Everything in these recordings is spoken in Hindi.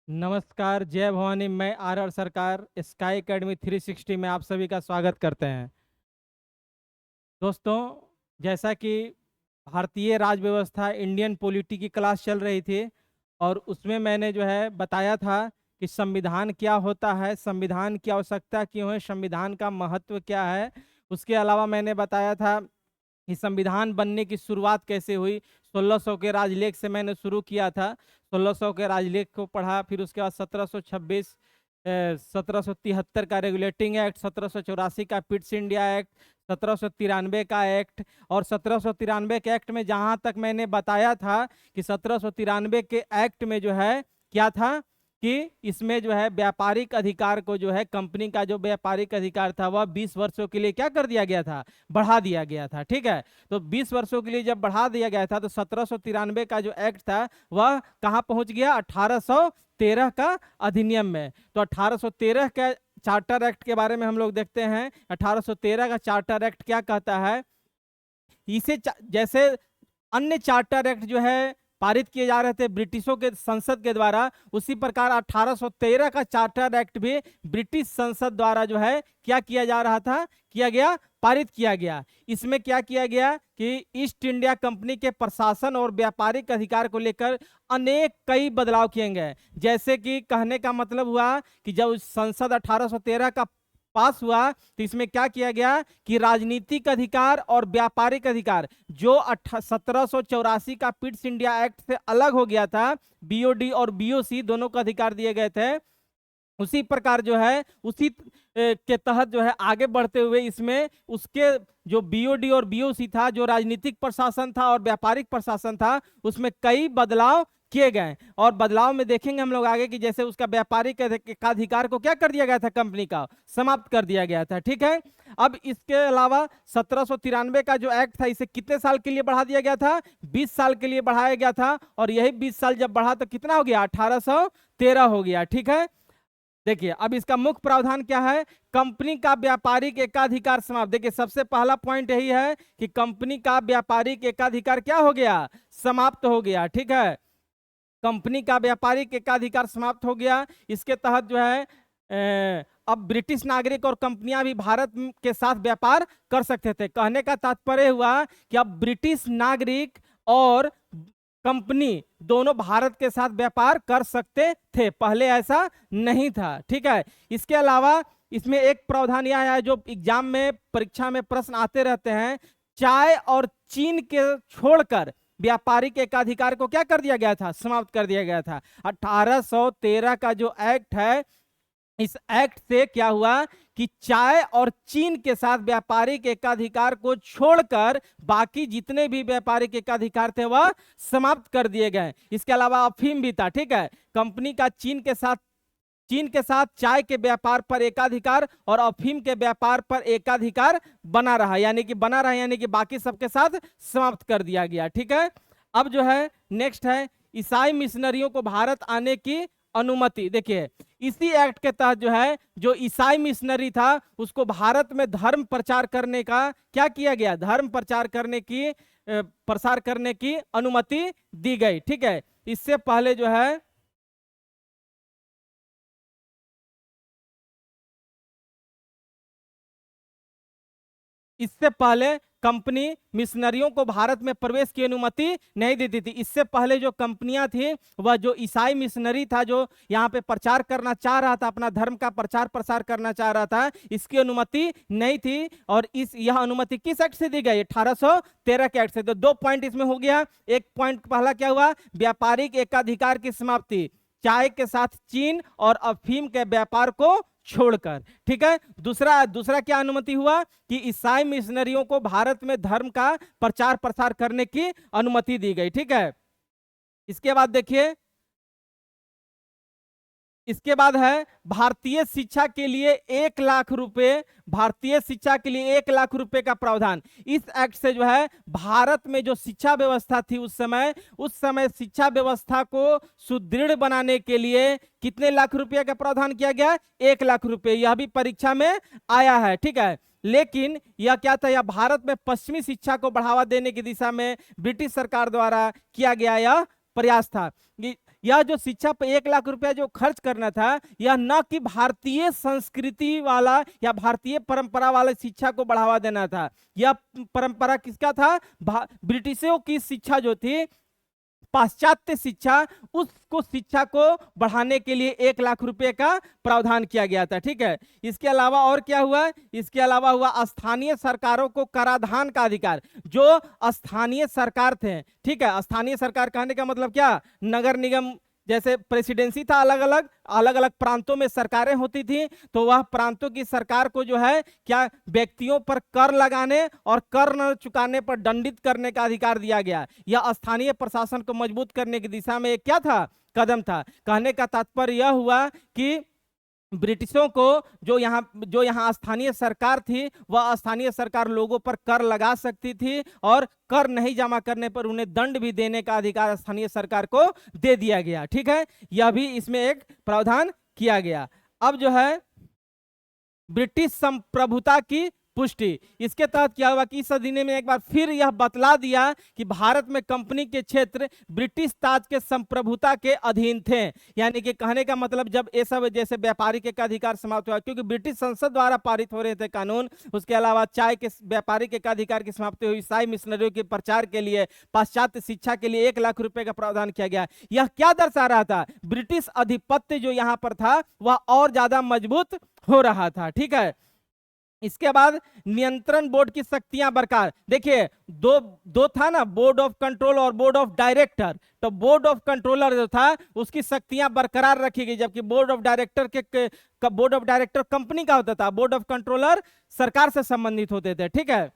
नमस्कार, जय भवानी। मैं आर सरकार स्काई एकेडमी 360 में आप सभी का स्वागत करते हैं। दोस्तों, जैसा कि भारतीय राज व्यवस्था इंडियन पॉलिटी की क्लास चल रही थी और उसमें मैंने जो है बताया था कि संविधान क्या होता है, संविधान की आवश्यकता क्यों है, संविधान का महत्व क्या है। उसके अलावा मैंने बताया था कि संविधान बनने की शुरुआत कैसे हुई। 1600 के राजलेख से मैंने शुरू किया था। 1600 के राजलेख को पढ़ा, फिर उसके बाद 1726 1773 का रेगुलेटिंग एक्ट, 1784 का पिट्स इंडिया एक्ट, 1793 का एक्ट। और 1793 के एक्ट में जहां तक मैंने बताया था कि 1793 के एक्ट में जो है क्या था कि इसमें जो है व्यापारिक अधिकार को जो है कंपनी का जो व्यापारिक अधिकार था वह 20 वर्षों के लिए क्या कर दिया गया था, बढ़ा दिया गया था। ठीक है, तो 20 वर्षों के लिए जब बढ़ा दिया गया था तो 1793 का जो एक्ट था वह कहां पहुंच गया, 1813 का अधिनियम में। तो 1813 का चार्टर एक्ट के बारे में हम लोग देखते हैं। 1813 का चार्टर एक्ट क्या कहता है, इसे जैसे अन्य चार्टर एक्ट जो है पारित किए जा रहे थे ब्रिटिशों के संसद के द्वारा, उसी प्रकार 1813 का चार्टर एक्ट भी ब्रिटिश संसद द्वारा जो है क्या किया जा रहा था, किया गया, पारित किया गया। इसमें क्या किया गया कि ईस्ट इंडिया कंपनी के प्रशासन और व्यापारिक अधिकार को लेकर अनेक कई बदलाव किए गए। जैसे कि कहने का मतलब हुआ कि जब संसद 1813 का पास हुआ तो इसमें क्या किया गया कि राजनीतिक अधिकार और व्यापारिक अधिकार जो 1784 का पिट्स इंडिया एक्ट से अलग हो गया था, बीओडी और बीओसी दोनों को अधिकार दिए गए थे, उसी प्रकार जो है उसी के तहत जो है आगे बढ़ते हुए इसमें उसके जो बीओडी और बीओसी था, जो राजनीतिक प्रशासन था और व्यापारिक प्रशासन था, उसमें कई बदलाव किए गए। और बदलाव में देखेंगे हम लोग आगे कि जैसे उसका व्यापारिक अधिकार को क्या कर दिया गया था, कंपनी का समाप्त कर दिया गया था। ठीक है, अब इसके अलावा 1793 का जो एक्ट था इसे कितने साल के लिए बढ़ा दिया गया था, 20 साल के लिए बढ़ाया गया था। और यही 20 साल जब बढ़ा तो कितना हो गया, 1813 हो गया। ठीक है, देखिए अब इसका मुख्य प्रावधान क्या है, कंपनी का व्यापारिक एकाधिकार समाप्त। देखिए सबसे पहला पॉइंट यही है कि कंपनी का व्यापारिक एकाधिकार क्या हो गया, समाप्त हो गया। ठीक है, कंपनी का व्यापारिक एकाधिकार समाप्त हो गया। इसके तहत जो है अब ब्रिटिश नागरिक और कंपनियां भी भारत के साथ व्यापार कर सकते थे। कहने का तात्पर्य हुआ कि अब ब्रिटिश नागरिक और कंपनी दोनों भारत के साथ व्यापार कर सकते थे, पहले ऐसा नहीं था। ठीक है, इसके अलावा इसमें एक प्रावधान यह है जो एग्जाम में परीक्षा में प्रश्न आते रहते हैं, चाय और चीन के छोड़कर व्यापारिक एकाधिकार को क्या कर दिया गया था, समाप्त कर दिया गया था। 1813 का जो एक्ट है, इस एक्ट से क्या हुआ कि चाय और चीन के साथ व्यापारिक एकाधिकार को छोड़कर बाकी जितने भी व्यापारिक एकाधिकार थे वह समाप्त कर दिए गए। इसके अलावा अफीम भी था। ठीक है, कंपनी का चीन के साथ चाय के व्यापार पर एकाधिकार और अफीम के व्यापार पर एकाधिकार बना रहा, यानी कि बाकी सबके साथ समाप्त कर दिया गया। ठीक है, अब जो है नेक्स्ट है ईसाई मिशनरियों को भारत आने की अनुमति। देखिए इसी एक्ट के तहत जो है जो ईसाई मिशनरी था उसको भारत में धर्म प्रचार करने का क्या किया गया, धर्म प्रसार करने की अनुमति दी गई। ठीक है, इससे पहले जो है इससे पहले कंपनी मिशनरियों को भारत में प्रवेश की अनुमति नहीं देती थी। इससे पहले जो कंपनियां थी वह जो ईसाई मिशनरी था जो यहाँ पे प्रचार करना चाह रहा था, अपना धर्म का प्रचार प्रसार करना चाह रहा था, इसकी अनुमति नहीं थी। और यह अनुमति किस एक्ट से दी गई, 1813 के एक्ट से। तो 2 पॉइंट इसमें हो गया। एक पॉइंट पहला क्या हुआ, व्यापारिक एकाधिकार की समाप्ति, चाय के साथ चीन और अफीम के व्यापार को छोड़कर। ठीक है, दूसरा क्या अनुमति हुआ कि ईसाई मिशनरियों को भारत में धर्म का प्रचार प्रसार करने की अनुमति दी गई। ठीक है, इसके बाद देखिए, इसके बाद है भारतीय शिक्षा के लिए 1 लाख रुपए, भारतीय शिक्षा के लिए 1 लाख रुपए का प्रावधान। इस एक्ट से जो है भारत में जो शिक्षा व्यवस्था थी उस समय शिक्षा व्यवस्था को सुदृढ़ बनाने के लिए कितने लाख रुपए का प्रावधान किया गया, 1 लाख रुपए। यह भी परीक्षा में आया है। ठीक है, लेकिन यह क्या था, यह भारत में पश्चिमी शिक्षा को बढ़ावा देने की दिशा में ब्रिटिश सरकार द्वारा किया गया यह प्रयास था। यह जो शिक्षा पर 1 लाख रुपया जो खर्च करना था, यह न कि भारतीय संस्कृति वाला या भारतीय परंपरा वाले शिक्षा को बढ़ावा देना था। यह परंपरा किसका था? ब्रिटिशों की शिक्षा जो थी, पाश्चात्य शिक्षा, उसको शिक्षा को बढ़ाने के लिए 1 लाख रुपए का प्रावधान किया गया था। ठीक है, इसके अलावा और क्या हुआ? इसके अलावा हुआ स्थानीय सरकारों को कराधान का अधिकार। जो स्थानीय सरकार थे, ठीक है, स्थानीय सरकार कहने का मतलब क्या? नगर निगम, जैसे प्रेसिडेंसी था, अलग अलग प्रांतों में सरकारें होती थी, तो वह प्रांतों की सरकार को जो है क्या, व्यक्तियों पर कर लगाने और कर न चुकाने पर दंडित करने का अधिकार दिया गया। यह स्थानीय प्रशासन को मजबूत करने की दिशा में एक क्या था? कदम था। कहने का तात्पर्य यह हुआ कि ब्रिटिशों को जो यहाँ स्थानीय सरकार थी, वह स्थानीय सरकार लोगों पर कर लगा सकती थी और कर नहीं जमा करने पर उन्हें दंड भी देने का अधिकार स्थानीय सरकार को दे दिया गया। ठीक है, यह भी इसमें एक प्रावधान किया गया। अब जो है ब्रिटिश संप्रभुता की पुष्टि, इसके तहत क्या हुआ कि इस अधिनियम में एक बार फिर यह बतला दिया कि भारत में कंपनी के क्षेत्र ब्रिटिश ताज के संप्रभुता के अधीन थे। यानी कि कहने का मतलब जब ये सब जैसे व्यापारिक एकाधिकार समाप्त हुआ, क्योंकि ब्रिटिश संसद द्वारा पारित हो रहे थे कानून, उसके अलावा चाय के व्यापारिक एकाधिकार की समाप्ति हुई, ईसाई मिशनरियों के प्रचार के लिए, पाश्चात्य शिक्षा के लिए 1 लाख रुपए का प्रावधान किया गया। यह क्या दर्शा रहा था? ब्रिटिश अधिपत्य जो यहाँ पर था वह और ज्यादा मजबूत हो रहा था। ठीक है, इसके बाद नियंत्रण बोर्ड की शक्तियां बरकरार। देखिए दो था ना, बोर्ड ऑफ कंट्रोल और बोर्ड ऑफ डायरेक्टर। तो बोर्ड ऑफ कंट्रोलर जो था उसकी शक्तियां बरकरार रखी गई, जबकि बोर्ड ऑफ डायरेक्टर कंपनी का होता था, बोर्ड ऑफ कंट्रोलर सरकार से संबंधित होते थे। ठीक है,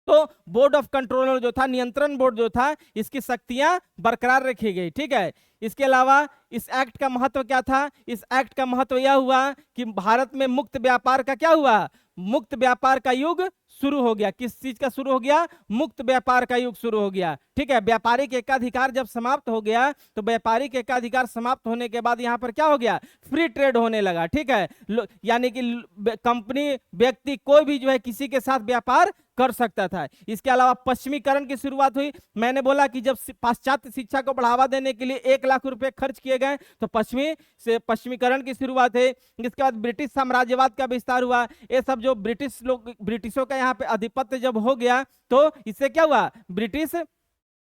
तो बोर्ड ऑफ कंट्रोलर जो था, नियंत्रण बोर्ड जो था, इसकी शक्तियां बरकरार रखी गई। ठीक है, इसके अलावा इस एक्ट का महत्व क्या था? इस एक्ट का महत्व यह हुआ कि भारत में मुक्त व्यापार का क्या हुआ? मुक्त व्यापार का युग शुरू हो गया। किस चीज का शुरू हो गया? मुक्त व्यापार का युग शुरू हो गया। ठीक है, व्यापारिक एकाधिकार जब समाप्त हो गया, तो व्यापारिक एकाधिकार समाप्त होने के बाद यहाँ पर क्या हो गया? फ्री ट्रेड होने लगा। ठीक है, यानी कि कंपनी, व्यक्ति, कोई भी जो है किसी के साथ व्यापार कर सकता था। इसके अलावा पश्चिमीकरण की शुरुआत हुई। मैंने बोला कि जब पाश्चात्य शिक्षा को बढ़ावा देने के लिए 1 लाख रुपए खर्च किए गए, तो पश्चिमीकरण की शुरुआत है। इसके बाद ब्रिटिश साम्राज्यवाद का विस्तार हुआ। ये सब जो ब्रिटिशों का यहाँ पे आधिपत्य जब हो गया, तो इससे क्या हुआ? ब्रिटिश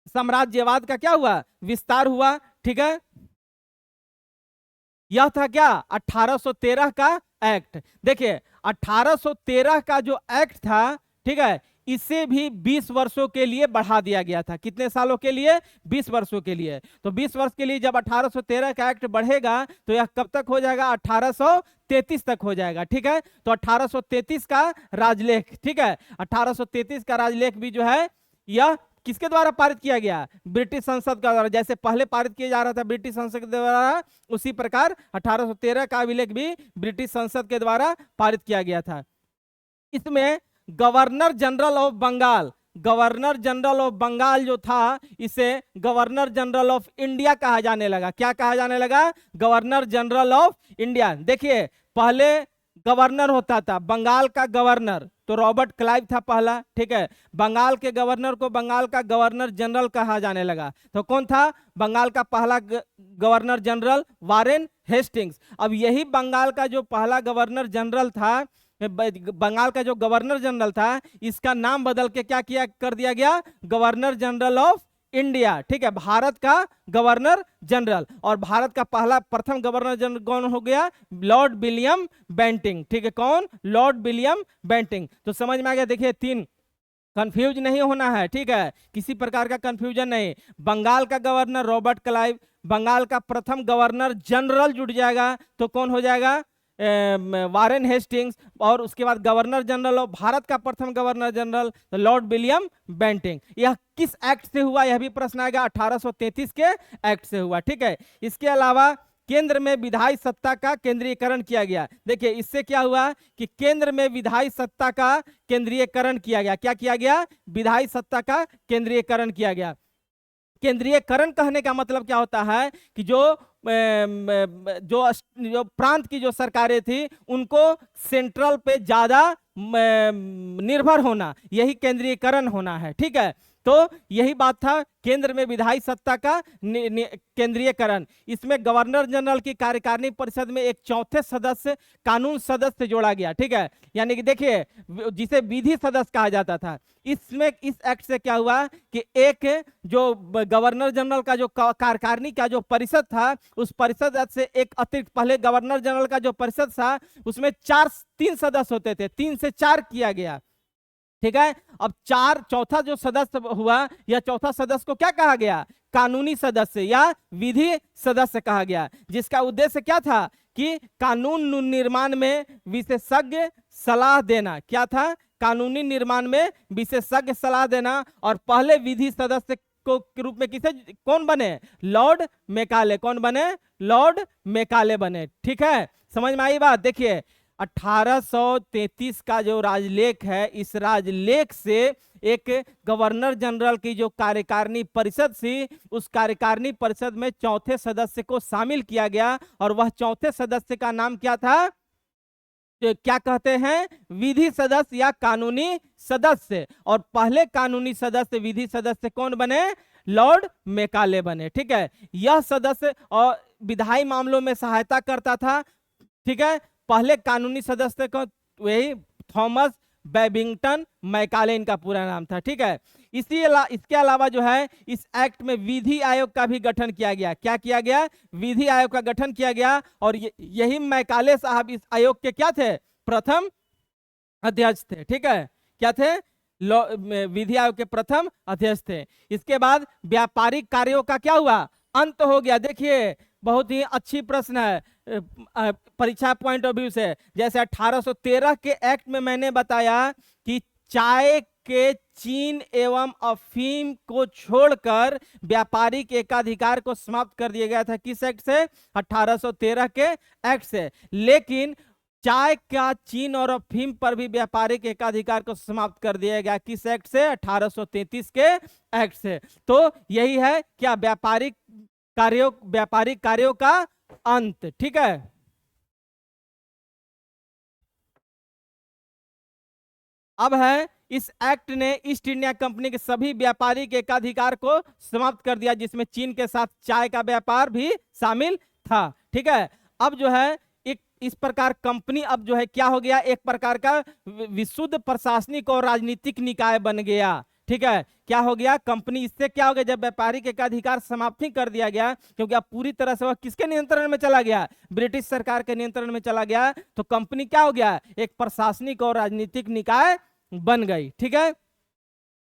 साम्राज्यवाद का क्या हुआ? विस्तार हुआ। ठीक है, यह था क्या? 1813 का एक्ट। देखिए 1813 का जो एक्ट था, ठीक है, इसे भी 20 वर्षों के लिए बढ़ा दिया गया था। कितने सालों के लिए? 20 वर्षों के लिए। तो 20 वर्ष के लिए जब 1813 का एक्ट बढ़ेगा, तो यह कब तक हो जाएगा? 1833 तक हो जाएगा। ठीक है, तो 1833 का राजलेख, ठीक है, 1833 का राजलेख भी जो है यह किसके द्वारा पारित किया गया? ब्रिटिश संसद का द्वारा। जैसे पहले पारित किया जा रहा था ब्रिटिश संसद के द्वारा, उसी प्रकार 1813 का अभिलेख भी ब्रिटिश संसद के द्वारा पारित किया गया था। इसमें गवर्नर जनरल ऑफ बंगाल जो था, इसे गवर्नर जनरल ऑफ इंडिया कहा जाने लगा। क्या कहा जाने लगा? Governor general of India. देखिए पहले गवर्नर होता था बंगाल का गवर्नर, तो रॉबर्ट क्लाइव था पहला। ठीक है, बंगाल के गवर्नर को बंगाल का गवर्नर जनरल कहा जाने लगा। तो कौन था बंगाल का पहला गवर्नर जनरल? Warren Hastings. अब यही बंगाल का जो पहला गवर्नर जनरल था, बंगाल का जो गवर्नर जनरल था, इसका नाम बदल के क्या किया कर दिया गया? Governor general of India. ठीक है, भारत का गवर्नर जनरल। और भारत का प्रथम गवर्नर जनरल कौन हो गया? Lord William Bentinck. ठीक है, कौन? Lord William Bentinck. तो समझ में आ गया। देखिए तीन, कंफ्यूज नहीं होना है। ठीक है, किसी प्रकार का कंफ्यूजन नहीं। बंगाल का गवर्नर रॉबर्ट क्लाइव, बंगाल का प्रथम गवर्नर जनरल जुड़ जाएगा तो कौन हो जाएगा? Warren Hastings. और उसके बाद गवर्नर जनरल और भारत का प्रथम governor general lord William Bentinck. यह किस एक्ट से हुआ? यह भी प्रश्न आएगा। 1833 के एक्ट से हुआ। ठीक है, इसके अलावा केंद्र में विधायी सत्ता का केंद्रीयकरण किया गया। देखिए इससे क्या हुआ कि केंद्र में विधायी सत्ता का केंद्रीयकरण किया गया। क्या किया गया? विधायी सत्ता का केंद्रीयकरण किया गया। केंद्रीयकरण कहने का मतलब क्या होता है कि जो प्रांत की जो सरकारें थी उनको सेंट्रल पे ज्यादा निर्भर होना, यही केंद्रीयकरण होना है। ठीक है, तो यही बात था केंद्र में विधायी सत्ता का केंद्रीयकरण। इसमें गवर्नर जनरल की कार्यकारिणी परिषद में एक चौथे सदस्य कानून सदस्य जोड़ा गया, ठीक है। यानी कि देखिए जिसे विधि सदस्य कहा जाता था, इसमें इस एक्ट से क्या हुआ कि एक जो गवर्नर जनरल का जो कार्यकारिणी का जो परिषद था, उस परिषद से एक अतिरिक्त, पहले गवर्नर जनरल का जो परिषद था उसमें 3 सदस्य होते थे, 3 से 4 किया गया, ठीक है। अब चौथा जो सदस्य हुआ, यह चौथा सदस्य को क्या कहा गया, कानूनी सदस्य या विधि सदस्य कहा गया, जिसका उद्देश्य क्या था कि कानून निर्माण में विशेषज्ञ सलाह देना। क्या था, कानूनी निर्माण में विशेषज्ञ सलाह देना। और पहले विधि सदस्य को के रूप में कौन बने, लॉर्ड मैकाले। कौन बने, लॉर्ड मैकाले बने, ठीक है। समझ में आई बात। देखिए 1833 का जो राजलेख है, इस राजलेख से एक गवर्नर जनरल की जो कार्यकारिणी परिषद थी, उस कार्यकारिणी परिषद में चौथे सदस्य को शामिल किया गया। और वह चौथे सदस्य का नाम क्या था, क्या कहते हैं, विधि सदस्य या कानूनी सदस्य। और पहले कानूनी सदस्य विधि सदस्य कौन बने, लॉर्ड मैकाले बने, ठीक है। यह सदस्य और विधायी मामलों में सहायता करता था, ठीक है। पहले कानूनी सदस्य को वही थॉमस बैबिंगटन मैकाले इनका पूरा नाम था, ठीक है। इसके अलावा जो है इस एक्ट में विधि आयोग का भी गठन किया गया। क्या किया गया, विधि आयोग का गठन किया गया। और यही मैकाले साहब इस आयोग के क्या थे, प्रथम अध्यक्ष थे, ठीक है। क्या थे, विधि आयोग के प्रथम अध्यक्ष थे। इसके बाद व्यापारिक कार्यों का क्या हुआ, अंत हो गया। देखिए बहुत ही अच्छी प्रश्न है परीक्षा पॉइंट ऑफ व्यू से। जैसे 1813 के एक्ट में मैंने बताया कि चाय के चीन एवं अफीम को छोड़कर व्यापारिक एकाधिकार को समाप्त कर दिया गया था। किस एक्ट से, 1813 के एक्ट से। लेकिन चाय का चीन और अफीम पर भी व्यापारिक एकाधिकार को समाप्त कर दिया गया। किस एक्ट से, 1833 के एक्ट से। तो यही है क्या, व्यापारिक कार्यों का अंत, ठीक है। अब है इस एक्ट ने ईस्ट इंडिया कंपनी के सभी व्यापारिक एकाधिकार को समाप्त कर दिया, जिसमें चीन के साथ चाय का व्यापार भी शामिल था, ठीक है। अब जो है एक इस प्रकार कंपनी अब जो है क्या हो गया, एक प्रकार का विशुद्ध प्रशासनिक और राजनीतिक निकाय बन गया, ठीक है। क्या हो गया, कंपनी, इससे क्या हो गया, जब व्यापारिक एकाधिकार समाप्त ही कर दिया गया, क्योंकि अब पूरी तरह से वह किसके नियंत्रण में चला गया, ब्रिटिश सरकार के नियंत्रण में चला गया, तो कंपनी क्या हो गया, एक प्रशासनिक और राजनीतिक निकाय बन गई, ठीक है।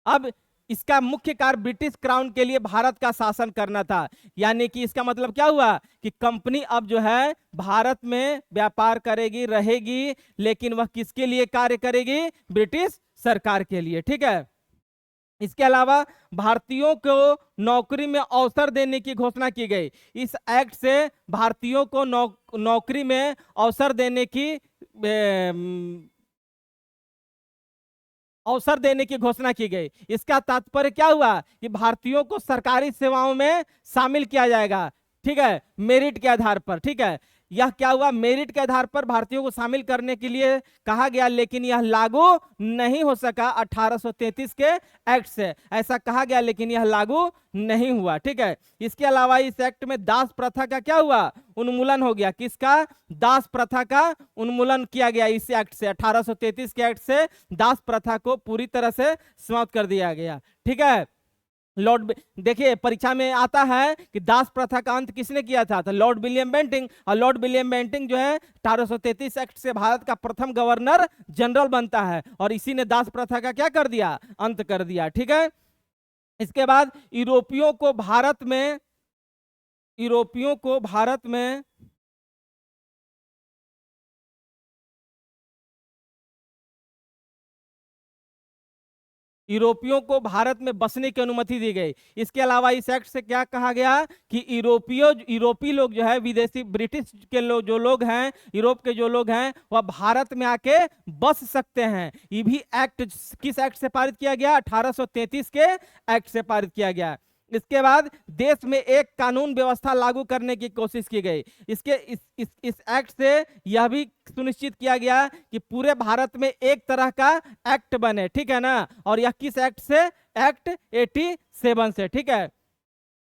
अब इसका मुख्य कार्य ब्रिटिश क्राउन के लिए भारत का शासन करना था। यानी कि इसका मतलब क्या हुआ कि कंपनी अब जो है भारत में व्यापार करेगी, रहेगी, लेकिन वह किसके लिए कार्य करेगी, ब्रिटिश सरकार के लिए, ठीक है। इसके अलावा भारतीयों को नौकरी में अवसर देने की घोषणा की गई। इस एक्ट से भारतीयों को नौकरी में अवसर देने की घोषणा की गई। इसका तात्पर्य क्या हुआ कि भारतीयों को सरकारी सेवाओं में शामिल किया जाएगा, ठीक है, मेरिट के आधार पर, ठीक है। यह क्या हुआ, मेरिट के आधार पर भारतीयों को शामिल करने के लिए कहा गया, लेकिन यह लागू नहीं हो सका 1833 के एक्ट से। ऐसा कहा गया लेकिन यह लागू नहीं हुआ, ठीक है। इसके अलावा इस एक्ट में दास प्रथा का क्या हुआ, उन्मूलन हो गया। किसका, दास प्रथा का उन्मूलन किया गया इस एक्ट से। 1833 के एक्ट से दास प्रथा को पूरी तरह से समाप्त कर दिया गया, ठीक है। लॉर्ड, देखिए परीक्षा में आता है कि दास प्रथा का अंत किसने किया था, तो लॉर्ड विलियम बेंटिंग। और लॉर्ड विलियम बेंटिंग जो है 1833 एक्ट से भारत का प्रथम गवर्नर जनरल बनता है, और इसी ने दास प्रथा का क्या कर दिया, अंत कर दिया, ठीक है। इसके बाद यूरोपियों को भारत में यूरोपियों को भारत में बसने की अनुमति दी गई। इसके अलावा इस एक्ट से क्या कहा गया कि यूरोपी लोग जो है, विदेशी ब्रिटिश के लोग जो लोग हैं, यूरोप के जो लोग हैं, वह भारत में आके बस सकते हैं। ये भी एक्ट किस एक्ट से पारित किया गया, 1833 के एक्ट से पारित किया गया। इसके बाद देश में एक कानून व्यवस्था लागू करने की कोशिश की गई। इस एक्ट से यह भी सुनिश्चित किया गया कि पूरे भारत में एक तरह का एक्ट बने, ठीक है ना। और यह किस एक्ट से? एक्ट 87 से, ठीक है।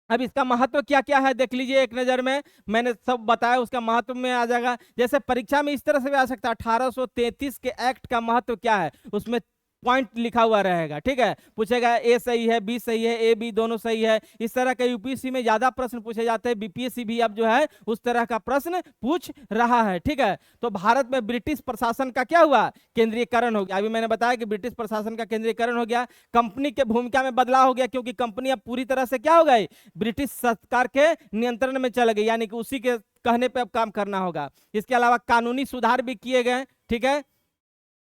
अब इसका महत्व क्या क्या है देख लीजिए एक नजर में, मैंने सब बताया, उसका महत्व में आ जाएगा। जैसे परीक्षा में इस तरह से भी आ सकता है, 1833 के एक्ट का महत्व क्या है, उसमें पॉइंट लिखा हुआ रहेगा, ठीक है। पूछेगा ए सही है, बी सही है, ए बी दोनों सही है। इस तरह के यूपीएससी में ज्यादा प्रश्न पूछे जाते हैं, बीपीएससी भी अब जो है उस तरह का प्रश्न पूछ रहा है, ठीक है। तो भारत में ब्रिटिश प्रशासन का क्या हुआ? केंद्रीयकरण हो गया। अभी मैंने बताया कि ब्रिटिश प्रशासन का केंद्रीयकरण हो गया। कंपनी के भूमिका में बदलाव हो गया, क्योंकि कंपनी अब पूरी तरह से क्या हो गई? ब्रिटिश सरकार के नियंत्रण में चल गई, यानी कि उसी के कहने पे अब काम करना होगा। इसके अलावा कानूनी सुधार भी किए गए, ठीक है।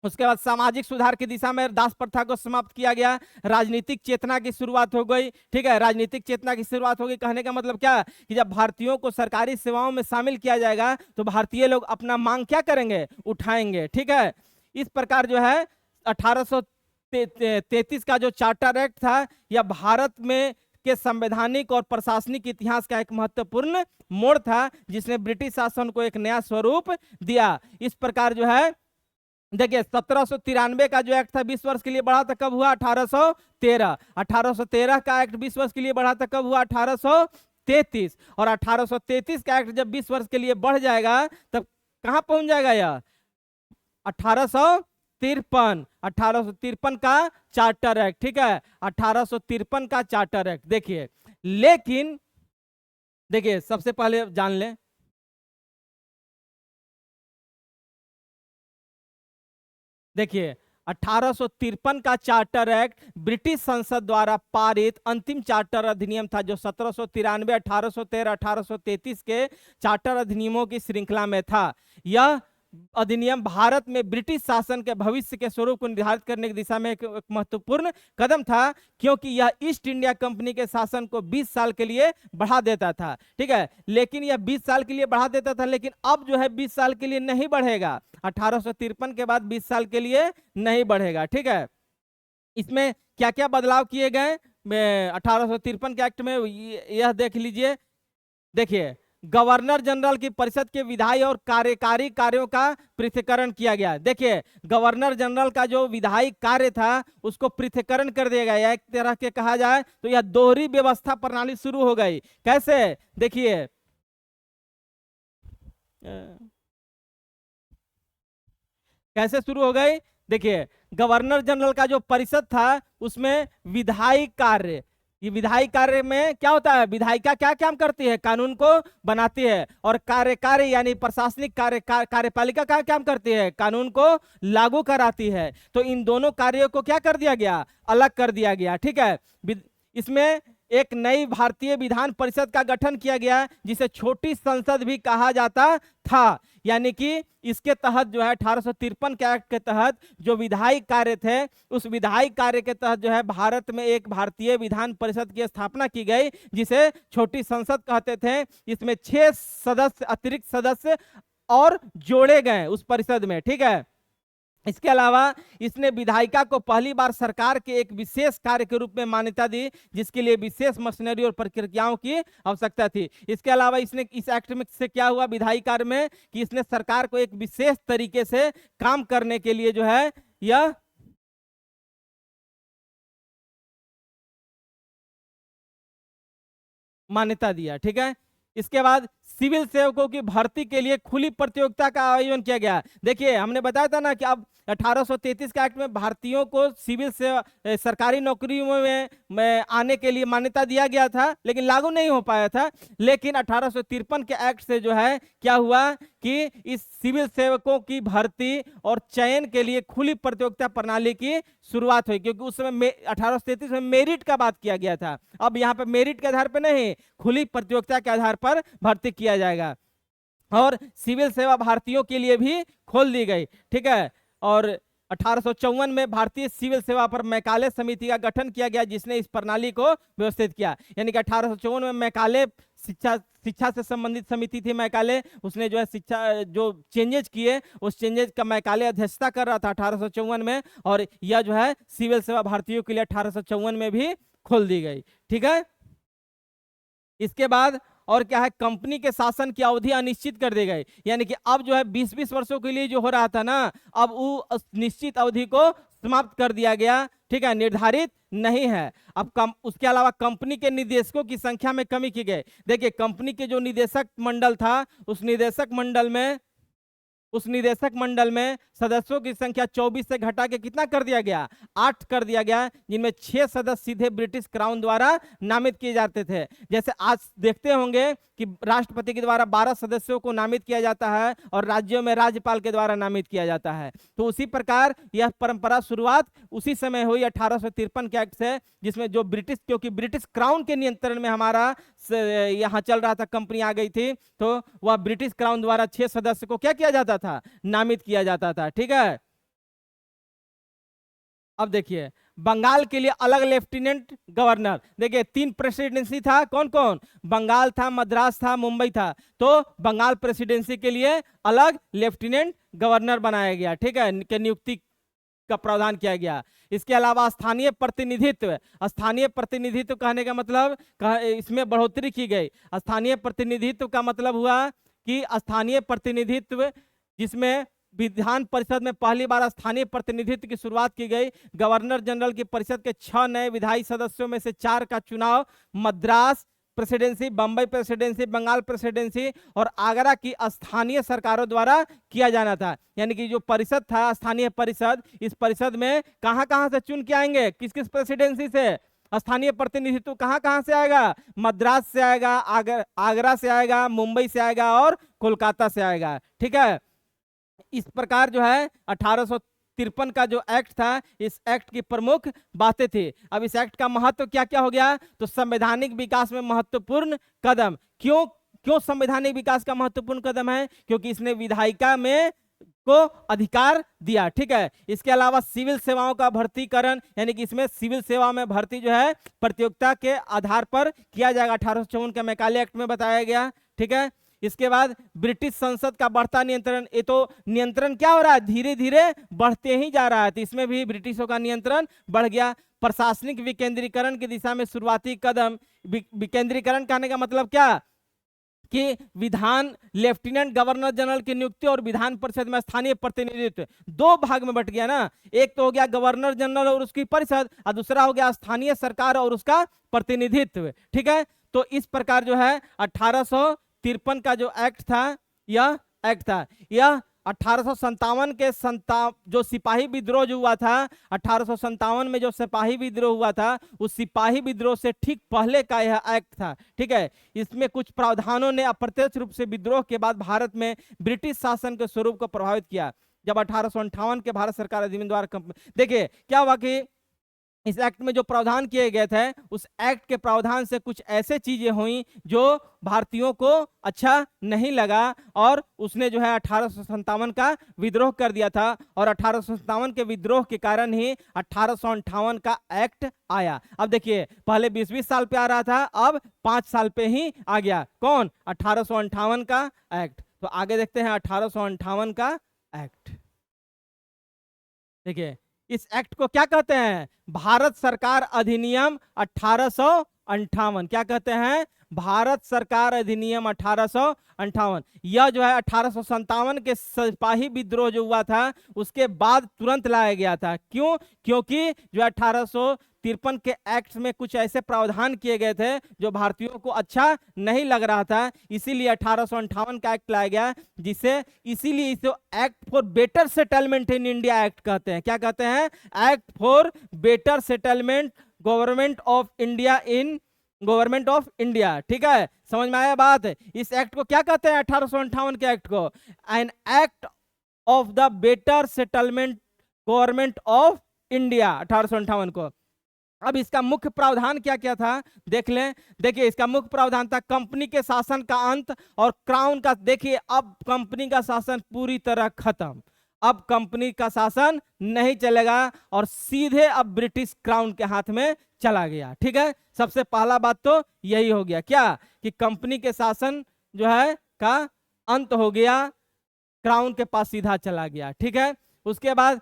उसके बाद सामाजिक सुधार की दिशा में दास प्रथा को समाप्त किया गया। राजनीतिक चेतना की शुरुआत हो गई, ठीक है। राजनीतिक चेतना की शुरुआत हो गई कहने का मतलब क्या कि जब भारतीयों को सरकारी सेवाओं में शामिल किया जाएगा तो भारतीय लोग अपना मांग क्या करेंगे? उठाएंगे, ठीक है। इस प्रकार जो है 1833 का जो चार्टर एक्ट था, यह भारत में के संवैधानिक और प्रशासनिक इतिहास का एक महत्वपूर्ण मोड़ था, जिसने ब्रिटिश शासन को एक नया स्वरूप दिया। इस प्रकार जो है देखिए 1793 का जो एक्ट था 20 वर्ष के लिए बढ़ा था, कब हुआ? 1813। 1813 का एक्ट 20 वर्ष के लिए बढ़ा था, कब हुआ? 1833। और 1833 का एक्ट जब 20 वर्ष के लिए बढ़ जाएगा तब कहां पहुंच जाएगा यह? 1853। 1853 का चार्टर एक्ट, ठीक है। 1853 का चार्टर एक्ट देखिए, लेकिन देखिए सबसे पहले जान लें, देखिए 1853 का चार्टर एक्ट ब्रिटिश संसद द्वारा पारित अंतिम चार्टर अधिनियम था, जो 1793, 1813, 1833 के चार्टर अधिनियमों की श्रृंखला में था। यह अधिनियम भारत में ब्रिटिश शासन के भविष्य के स्वरूप को निर्धारित करने की दिशा में एक महत्वपूर्ण कदम था, क्योंकि यह ईस्ट इंडिया कंपनी के शासन को 20 साल के लिए बढ़ा देता था, ठीक है। लेकिन यह 20 साल के लिए बढ़ा देता था, लेकिन अब जो है 20 साल के लिए नहीं बढ़ेगा। 1853 के बाद 20 साल के लिए नहीं बढ़ेगा, ठीक है। इसमें क्या क्या बदलाव किए गए 1853 के एक्ट में, यह देख लीजिए। देखिए गवर्नर जनरल की परिषद के विधायी और कार्यकारी कार्यों का पृथक्करण किया गया। देखिए गवर्नर जनरल का जो विधायी कार्य था उसको पृथक्करण कर दिया गया, एक तरह के कहा जाए तो यह दोहरी व्यवस्था प्रणाली शुरू हो गई। कैसे? देखिए कैसे शुरू हो गई? देखिए गवर्नर जनरल का जो परिषद था उसमें विधायी कार्य, ये विधायी कार्य में क्या होता है? विधायिका क्या काम करती है? कानून को बनाती है। और कार्यकारी यानी प्रशासनिक कार्यपालिका क्या काम करती है? कानून को लागू कराती है। तो इन दोनों कार्यों को क्या कर दिया गया? अलग कर दिया गया, ठीक है। इसमें एक नई भारतीय विधान परिषद का गठन किया गया, जिसे छोटी संसद भी कहा जाता था। यानी कि इसके तहत जो है 1853 के एक्ट के तहत जो विधायी कार्य थे, उस विधायी कार्य के तहत जो है भारत में एक भारतीय विधान परिषद की स्थापना की गई, जिसे छोटी संसद कहते थे। इसमें 6 सदस्य, अतिरिक्त सदस्य और जोड़े गए उस परिषद में, ठीक है। इसके अलावा इसने विधायिका को पहली बार सरकार के एक विशेष कार्य के रूप में मान्यता दी, जिसके लिए विशेष मशीनरी और प्रक्रियाओं की आवश्यकता थी। इसके अलावा इसने इस एक्ट में से क्या हुआ विधायी कार्य में कि इसने सरकार को एक विशेष तरीके से काम करने के लिए जो है यह मान्यता दिया, ठीक है। इसके बाद सिविल सेवकों की भर्ती के लिए खुली प्रतियोगिता का आयोजन किया गया। देखिए हमने बताया था ना कि अब 1833 के एक्ट में भारतीयों को सिविल से सरकारी नौकरियों में आने के लिए मान्यता दिया गया था, लेकिन लागू नहीं हो पाया था। लेकिन 1853 के एक्ट से जो है क्या हुआ कि इस सिविल सेवकों की भर्ती और चयन के लिए खुली प्रतियोगिता प्रणाली की शुरुआत हुई, क्योंकि उस समय 1833 में मेरिट का बात किया गया था। अब यहाँ पे मेरिट के आधार पर नहीं, खुली प्रतियोगिता के आधार पर भर्ती किया जाएगा। और सिविल सेवा भारतीयों के लिए भी खोल दी गई, ठीक है। और 1854 में भारतीय सिविल सेवा पर मैकाले समिति का गठन किया गया, जिसने इस प्रणाली को व्यवस्थित किया। यानी कि 1854 में मैकाले शिक्षा से संबंधित समिति थी मैकाले, उसने जो है शिक्षा जो चेंजेस किए उस चेंजेस का मैकाले अध्यक्षता कर रहा था 1854 में। और यह जो है सिविल सेवा भारतीयों के लिए 1854 में भी खोल दी गई, ठीक है। इसके बाद और क्या है, कंपनी के शासन की अवधि अनिश्चित कर दी गई, यानी कि अब जो है 20-20 वर्षों के लिए जो हो रहा था ना, अब वो निश्चित अवधि को समाप्त कर दिया गया। ठीक है, निर्धारित नहीं है। अब उसके अलावा कंपनी के निदेशकों की संख्या में कमी की गई। देखिए, कंपनी के जो निदेशक मंडल था, उस निदेशक मंडल में सदस्यों की संख्या 24 से घटा के कितना कर दिया गया, 8 कर दिया गया, जिनमें 6 सदस्य सीधे ब्रिटिश क्राउन द्वारा नामित किए जाते थे। जैसे आज देखते होंगे कि राष्ट्रपति के द्वारा 12 सदस्यों को नामित किया जाता है और राज्यों में राज्यपाल के द्वारा नामित किया जाता है। तो उसी प्रकार यह परंपरा शुरुआत उसी समय हुई 1853 के एक्ट से, जिसमें जो क्योंकि ब्रिटिश क्राउन के नियंत्रण में हमारा यहाँ चल रहा था, कंपनी आ गई थी, तो वह ब्रिटिश क्राउन द्वारा 6 सदस्य को क्या किया जाता था, नामित किया जाता था। ठीक है, अब देखिए बंगाल के लिए अलग लेफ्टिनेंट गवर्नर। देखिए 3 प्रेसिडेंसी था, कौन कौन, बंगाल था, मद्रास था, मुंबई था। तो बंगाल प्रेसिडेंसी के लिए अलग लेफ्टिनेंट गवर्नर बनाया गया। ठीक है, कि नियुक्ति का प्रावधान किया गया। इसके अलावा स्थानीय प्रतिनिधित्व कहने का मतलब इसमें बढ़ोतरी की गई। स्थानीय प्रतिनिधित्व का मतलब हुआ कि स्थानीय प्रतिनिधित्व जिसमें विधान परिषद में पहली बार स्थानीय प्रतिनिधित्व की शुरुआत की गई। गवर्नर जनरल की परिषद के 6 नए विधायी सदस्यों में से 4 का चुनाव Madras presidency, Bombay presidency, Bengal presidency और आगरा की स्थानीय सरकारों द्वारा किया जाना था। यानी कि जो परिषद था, स्थानीय परिषद, इस परिषद में कहां कहां से चुन के आएंगे, किस किस प्रेसिडेंसी से, स्थानीय प्रतिनिधित्व कहां कहां से आएगा, मद्रास से आएगा, आगरा से आएगा, मुंबई से आएगा और कोलकाता से आएगा। ठीक है, इस प्रकार जो है 1853 का जो एक्ट था, इस एक्ट की प्रमुख बातें थी। अब इस एक्ट का महत्व क्या क्या हो गया, तो संवैधानिक विकास में महत्वपूर्ण कदम। क्यों संवैधानिक विकास का महत्वपूर्ण कदम है, क्योंकि इसने विधायिका में को अधिकार दिया। ठीक है, इसके अलावा सिविल सेवाओं का भर्तीकरण, यानी कि इसमें सिविल सेवा में भर्ती जो है प्रतियोगिता के आधार पर किया जाएगा, 1854 के मैकाले एक्ट में बताया गया। ठीक है, इसके बाद ब्रिटिश संसद का बढ़ता नियंत्रण। ये तो नियंत्रण क्या हो रहा है, धीरे धीरे बढ़ते ही जा रहा है, तो इसमें भी ब्रिटिशों का नियंत्रण बढ़ गया। प्रशासनिक विकेंद्रीकरण की दिशा में शुरुआती कदम। विकेंद्रीकरण कहने का मतलब क्या, कि विधान लेफ्टिनेंट गवर्नर जनरल की नियुक्ति और विधान परिषद में स्थानीय प्रतिनिधित्व 2 भाग में बट गया ना। एक तो हो गया गवर्नर जनरल और उसकी परिषद, और दूसरा हो गया स्थानीय सरकार और उसका प्रतिनिधित्व। ठीक है, तो इस प्रकार जो है 1853 का जो एक्ट था, यह 1857 के जो सिपाही विद्रोह जो हुआ था, 1857 में जो सिपाही विद्रोह हुआ था, उस सिपाही विद्रोह से ठीक पहले का यह एक्ट था। ठीक है, इसमें कुछ प्रावधानों ने अप्रत्यक्ष रूप से विद्रोह के बाद भारत में ब्रिटिश शासन के स्वरूप को प्रभावित किया। जब 1858 के भारत सरकार अधिनियम द्वारा देखिए क्या हुआ कि इस एक्ट में जो प्रावधान किए गए थे, उस एक्ट के प्रावधान से कुछ ऐसे चीजें हुई जो भारतीयों को अच्छा नहीं लगा, और उसने जो है 1857 का विद्रोह कर दिया था। और 1857 के विद्रोह के कारण ही 1858 का एक्ट आया। अब देखिए, पहले 20-20 साल पे आ रहा था, अब 5 साल पे ही आ गया। कौन, 1858 का एक्ट। तो आगे देखते हैं 1858 का एक्ट। देखिए, इस एक्ट को क्या कहते हैं, भारत सरकार अधिनियम 1858। क्या कहते हैं, भारत सरकार अधिनियम 1858। यह जो है 1857 के सिपाही विद्रोह जो हुआ था उसके बाद तुरंत लाया गया था। क्यों, क्योंकि जो 1853 के एक्ट में कुछ ऐसे प्रावधान किए गए थे जो भारतीयों को अच्छा नहीं लग रहा था, इसीलिए 1858 का एक्ट लाया गया, इसीलिए इसे act for better settlement in India act कहते हैं। क्या कहते हैं, act for better settlement government of India. ठीक है, समझ में आया बात। इस एक्ट को क्या कहते हैं, 1858 के एक्ट को, an act of the better settlement government of India, 1858 को। अब इसका मुख्य प्रावधान क्या क्या था देख लें। देखिए, इसका मुख्य प्रावधान था कंपनी के शासन का अंत और क्राउन का। देखिए, अब कंपनी का शासन पूरी तरह खत्म, अब कंपनी का शासन नहीं चलेगा और सीधे अब ब्रिटिश क्राउन के हाथ में चला गया। ठीक है, सबसे पहला बात तो यही हो गया, क्या, कि कंपनी के शासन जो है का अंत हो गया, क्राउन के पास सीधा चला गया। ठीक है, उसके बाद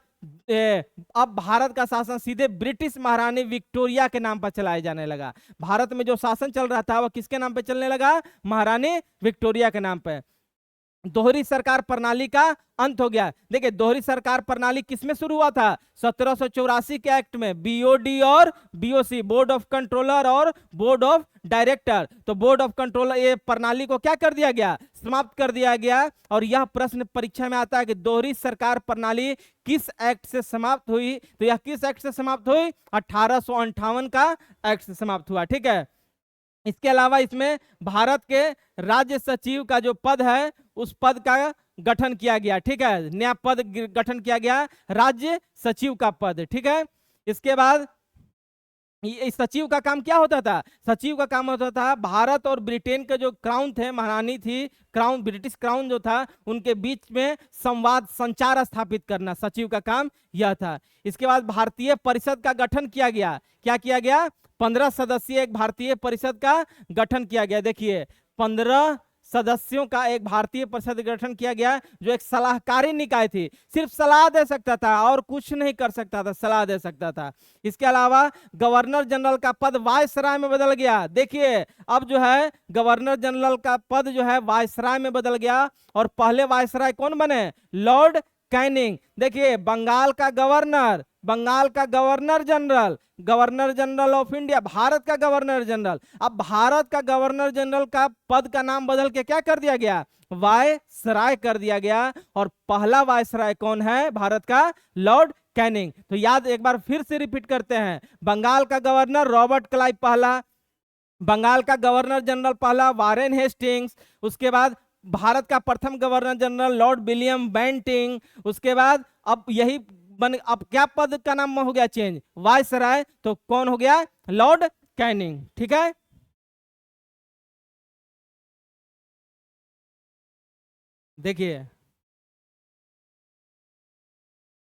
अब भारत का शासन सीधे ब्रिटिश महारानी विक्टोरिया के नाम पर चलाया जाने लगा। भारत में जो शासन चल रहा था वह किसके नाम पे चलने लगा? महारानी विक्टोरिया के नाम पे। दोहरी सरकार प्रणाली का अंत हो गया। देखिए दोहरी सरकार प्रणाली किसमें शुरू हुआ था? 1784 के एक्ट में, बीओडी और बीओसी, बोर्ड ऑफ कंट्रोलर और बोर्ड ऑफ डायरेक्टर। तो बोर्ड ऑफ कंट्रोलर, ये प्रणाली को क्या कर दिया गया? समाप्त कर दिया गया। और यह प्रश्न परीक्षा में आता है कि दोहरी सरकार प्रणाली किस एक्ट से समाप्त हुई? तो यह किस एक्ट से समाप्त हुई? 1858 का एक्ट से समाप्त हुआ। ठीक है, इसके अलावा इसमें भारत के राज्य सचिव का जो पद है उस पद का गठन किया गया। ठीक है, नया पद गठन किया गया, राज्य सचिव का पद। ठीक है, इसके बाद इस सचिव का काम क्या होता था? सचिव का काम होता था भारत और ब्रिटेन के जो क्राउन थे, महारानी थी, क्राउन, ब्रिटिश क्राउन जो था, उनके बीच में संवाद, संचार स्थापित करना, सचिव का काम यह था। इसके बाद भारतीय परिषद का गठन किया गया। क्या किया गया? 15 सदस्यीय एक भारतीय परिषद का गठन किया गया। देखिए 15 सदस्यों का एक भारतीय परिषद गठन किया गया, जो एक सलाहकारी निकाय थी, सिर्फ सलाह दे सकता था और कुछ नहीं कर सकता था, सलाह दे सकता था। इसके अलावा गवर्नर जनरल का पद वायसराय में बदल गया। देखिए अब जो है गवर्नर जनरल का पद जो है वायसराय में बदल गया, और पहले वायसराय कौन बने? Lord Canning. देखिए बंगाल का गवर्नर, बंगाल का governor general, governor general of India, Bharat का गवर्नर जनरल। अब भारत का गवर्नर जनरल का पद का नाम बदल के क्या कर दिया गया? वायसराय कर दिया गया। और पहला वायसराय कौन है भारत का? Lord Canning. तो याद एक बार फिर से रिपीट करते हैं, बंगाल का गवर्नर रॉबर्ट क्लाइव पहला, बंगाल का गवर्नर जनरल पहला वारेन हेस्टिंग्स, उसके बाद भारत का प्रथम governor general lord William Bentinck, उसके बाद अब यही अब क्या पद का नाम हो गया चेंज? वायसराय। तो कौन हो गया? Lord Canning. ठीक है, देखिए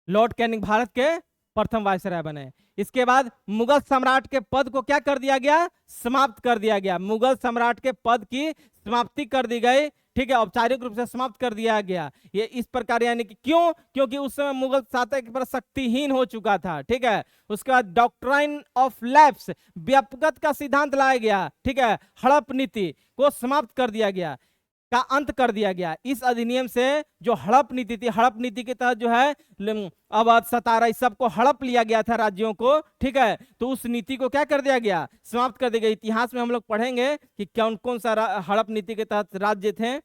लॉर्ड कैनिंग भारत के प्रथम वायसराय बने। इसके बाद मुगल सम्राट के पद को क्या कर दिया गया? समाप्त कर दिया गया। मुगल सम्राट के पद की समाप्ति कर दी गई। ठीक है, औपचारिक रूप से समाप्त कर दिया गया। ये इस प्रकार, यानी कि क्यों? क्योंकि उस समय मुगल शासक पर शक्तिहीन हो चुका था। ठीक है, उसके बाद डॉक्ट्राइन ऑफ लैप्स, व्यापकता का सिद्धांत लाया गया। ठीक है, हड़प नीति को समाप्त कर दिया गया, का अंत कर दिया गया। इस अधिनियम से जो हड़प नीति थी, हड़प नीति के तहत जो है अवध, सतारा, इस सबको हड़प लिया गया था राज्यों को। ठीक है, तो उस नीति को क्या कर दिया गया? समाप्त कर दिया गया। इतिहास में हम लोग पढ़ेंगे कि कौन कौन सा हड़प नीति के तहत राज्य थे।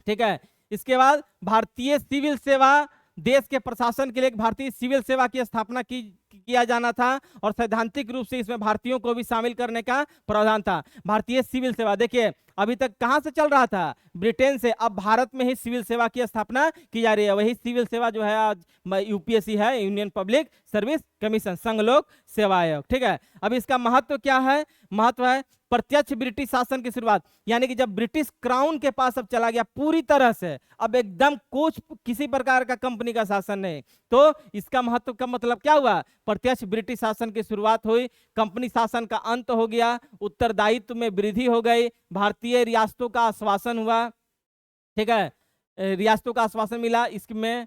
ठीक है, इसके बाद भारतीय सिविल सेवा, देश के प्रशासन के लिए एक भारतीय सिविल सेवा की स्थापना किया जाना था, और सैद्धांतिक रूप से इसमें भारतीयों को भी शामिल करने का प्रावधान था। भारतीय सिविल सेवा, देखिए अभी तक कहां से चल रहा था? ब्रिटेन से। अब भारत में ही सिविल सेवा की स्थापना की जा रही है। वही सिविल सेवा जो है आज यूपीएससी है, यूनियन पब्लिक सर्विस कमीशन, संघ लोक सेवा आयोग। ठीक है, अब इसका महत्व क्या है? महत्व है प्रत्यक्ष ब्रिटिश शासन की शुरुआत, यानी कि जब ब्रिटिश क्राउन के पास अब चला गया पूरी तरह से, अब एकदम कुछ किसी प्रकार का कंपनी का शासन नहीं, तो इसका महत्व का मतलब क्या हुआ? प्रत्यक्ष ब्रिटिश शासन की शुरुआत हुई, कंपनी शासन का अंत हो गया, उत्तरदायित्व में वृद्धि हो गई, भारतीय रियासतों का आश्वासन हुआ। ठीक है, रियासतों का आश्वासन मिला, इसमें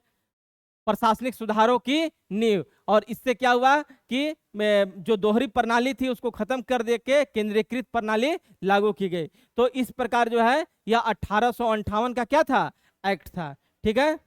प्रशासनिक सुधारों की नींव। और इससे क्या हुआ कि जो दोहरी प्रणाली थी उसको खत्म कर दे के केंद्रीकृत प्रणाली लागू की गई। तो इस प्रकार जो है यह 1858 का क्या था? एक्ट था। ठीक है,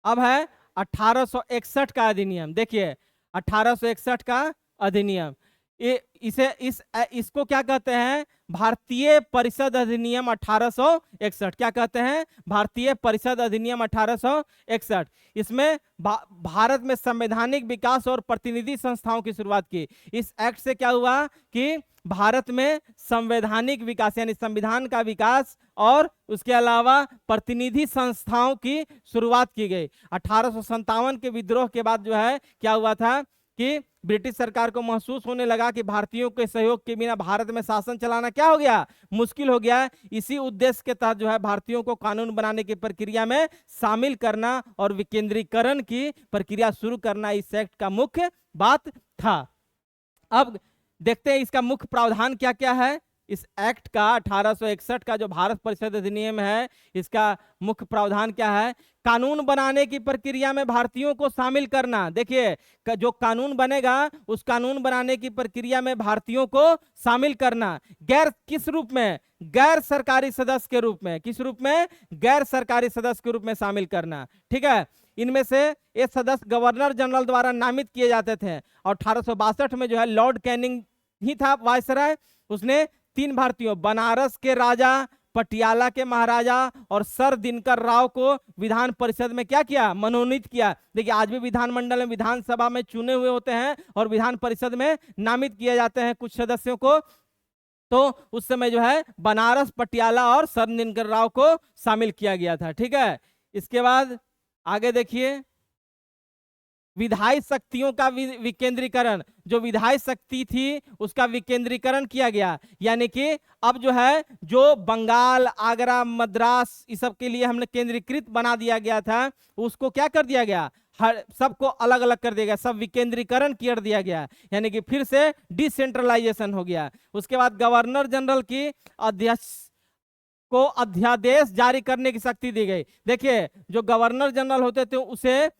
अब है 1861 का अधिनियम। देखिए 1861 का अधिनियम, इसको क्या कहते हैं? भारतीय परिषद अधिनियम 1861। क्या कहते हैं? भारतीय परिषद अधिनियम 1861। इसमें भारत में संवैधानिक विकास और प्रतिनिधि संस्थाओं की शुरुआत की। इस एक्ट से क्या हुआ कि भारत में संवैधानिक विकास, यानी संविधान का विकास, और उसके अलावा प्रतिनिधि संस्थाओं की शुरुआत की गई। 1857 के विद्रोह के बाद जो है क्या हुआ था कि ब्रिटिश सरकार को महसूस होने लगा कि भारतीयों के सहयोग के बिना भारत में शासन चलाना क्या हो गया? मुश्किल हो गया। इसी उद्देश्य के तहत जो है भारतीयों को कानून बनाने की प्रक्रिया में शामिल करना और विकेंद्रीकरण की प्रक्रिया शुरू करना इस एक्ट का मुख्य बात था। अब देखते हैं इसका मुख्य प्रावधान क्या क्या है। इस एक्ट का 1861 का जो भारत परिषद अधिनियम है, इसका मुख्य प्रावधान क्या है? कानून बनाने की प्रक्रिया में भारतीयों को शामिल करना। देखिए, जो कानून बनेगा उस कानून बनाने की प्रक्रिया में भारतीयों को शामिल करना। गैर किस रूप में? गैर सरकारी सदस्य के रूप में। किस रूप में? गैर सरकारी सदस्य के रूप में शामिल करना। ठीक है, इनमें से ये सदस्य गवर्नर जनरल द्वारा नामित किए जाते थे। और 1862 में जो है लॉर्ड कैनिंग ही था वायसराय। उसने 3 भारतीयों, बनारस के राजा, पटियाला के महाराजा और सर दिनकर राव को विधान परिषद में क्या किया? मनोनीत किया। देखिए, आज भी विधानमंडल में, विधानसभा में चुने हुए होते हैं और विधान परिषद में नामित किए जाते हैं कुछ सदस्यों को। तो उस समय जो है बनारस, पटियाला और सर दिनकर राव को शामिल किया गया था। ठीक है, इसके बाद आगे देखिए, विधायी शक्तियों का विकेंद्रीकरण। जो विधायी शक्ति थी उसका विकेंद्रीकरण किया गया, यानी कि अब जो है जो बंगाल, आगरा, मद्रास, इस सब के लिए हमने केंद्रीकृत बना दिया गया था, उसको क्या कर दिया गया? हर सबको अलग अलग कर दिया गया, सब विकेंद्रीकरण कर दिया गया, यानी कि फिर से डिसेंट्रलाइजेशन हो गया। उसके बाद गवर्नर जनरल की अध्यक्ष को अध्यादेश जारी करने की शक्ति दी गई। देखिए, जो गवर्नर जनरल होते थे उसे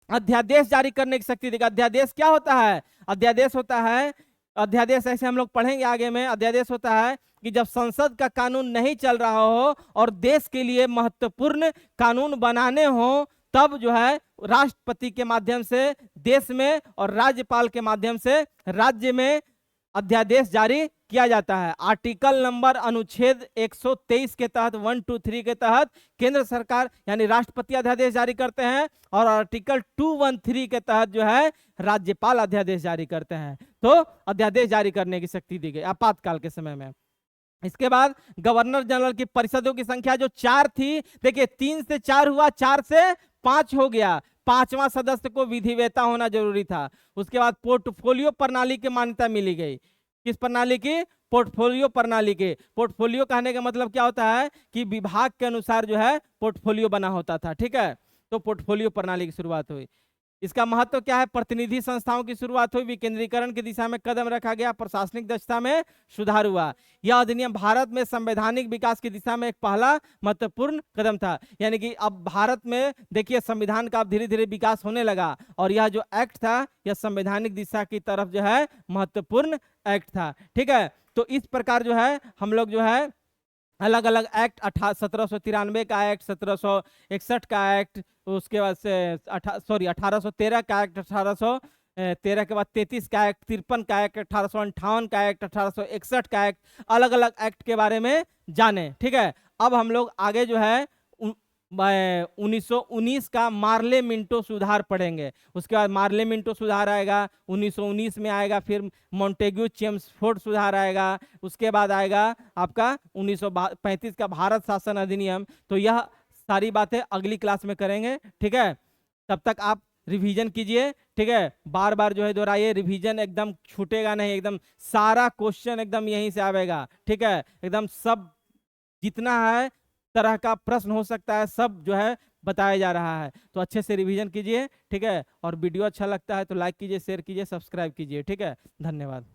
अध्यादेश जारी करने की शक्ति देगा। अध्यादेश क्या होता है? अध्यादेश होता है, अध्यादेश ऐसे हम लोग पढ़ेंगे आगे में। अध्यादेश होता है कि जब संसद का कानून नहीं चल रहा हो और देश के लिए महत्वपूर्ण कानून बनाने हो, तब जो है राष्ट्रपति के माध्यम से देश में और राज्यपाल के माध्यम से राज्य में अध्यादेश जारी किया जाता है। आर्टिकल नंबर अनुच्छेद 123 के तहत 1, 2, 3 के तहत केंद्र सरकार यानी राष्ट्रपति अध्यादेश जारी करते हैं, और आर्टिकल 213 के तहत जो है राज्यपाल अध्यादेश जारी करते हैं। तो अध्यादेश जारी करने की शक्ति दी गई आपातकाल के समय में। इसके बाद गवर्नर जनरल की परिषदों की संख्या जो 4 थी, देखिए 3 से 4 हुआ, 4 से 5 हो गया। 5वां सदस्य को विधिवेता होना जरूरी था। उसके बाद पोर्टफोलियो प्रणाली की मान्यता मिली गई। किस प्रणाली की? पोर्टफोलियो प्रणाली के। पोर्टफोलियो कहने का मतलब क्या होता है कि विभाग के अनुसार जो है पोर्टफोलियो बना होता था। ठीक है, तो पोर्टफोलियो प्रणाली की शुरुआत हुई। इसका महत्व क्या है? प्रतिनिधि संस्थाओं की शुरुआत हुई, विकेंद्रीकरण की दिशा में कदम रखा गया, प्रशासनिक दक्षता में सुधार हुआ। यह अधिनियम भारत में संवैधानिक विकास की दिशा में एक पहला महत्वपूर्ण कदम था। यानी कि अब भारत में देखिए संविधान का अब धीरे धीरे विकास होने लगा, और यह जो एक्ट था यह संवैधानिक दिशा की तरफ जो है महत्वपूर्ण एक्ट था। ठीक है, तो इस प्रकार जो है हम लोग जो है अलग अलग एक्ट 1793 का एक्ट, 1761 का एक्ट, उसके बाद से 1813 का एक्ट, 1813 के बाद 33 का एक्ट, 53 का एक्ट, 1858 का एक्ट, 1861 का एक्ट, अलग अलग एक्ट के बारे में जाने। ठीक है, अब हम लोग आगे जो है 1919 का मार्ले मिंटो सुधार पढ़ेंगे। उसके बाद मार्ले मिंटो सुधार आएगा, 1919 में आएगा। फिर मॉन्टेग्यू चेम्सफोर्ड सुधार आएगा। उसके बाद आएगा आपका 1935 का भारत शासन अधिनियम। तो यह सारी बातें अगली क्लास में करेंगे। ठीक है, तब तक आप रिवीजन कीजिए। ठीक है, बार बार जो है दोहराइए, रिवीजन एकदम छूटेगा नहीं, एकदम सारा क्वेश्चन एकदम यहीं से आवेगा। ठीक है, एकदम सब जितना है तरह का प्रश्न हो सकता है सब जो है बताया जा रहा है। तो अच्छे से रिवीजन कीजिए। ठीक है, और वीडियो अच्छा लगता है तो लाइक कीजिए, शेयर कीजिए, सब्सक्राइब कीजिए। ठीक है, धन्यवाद।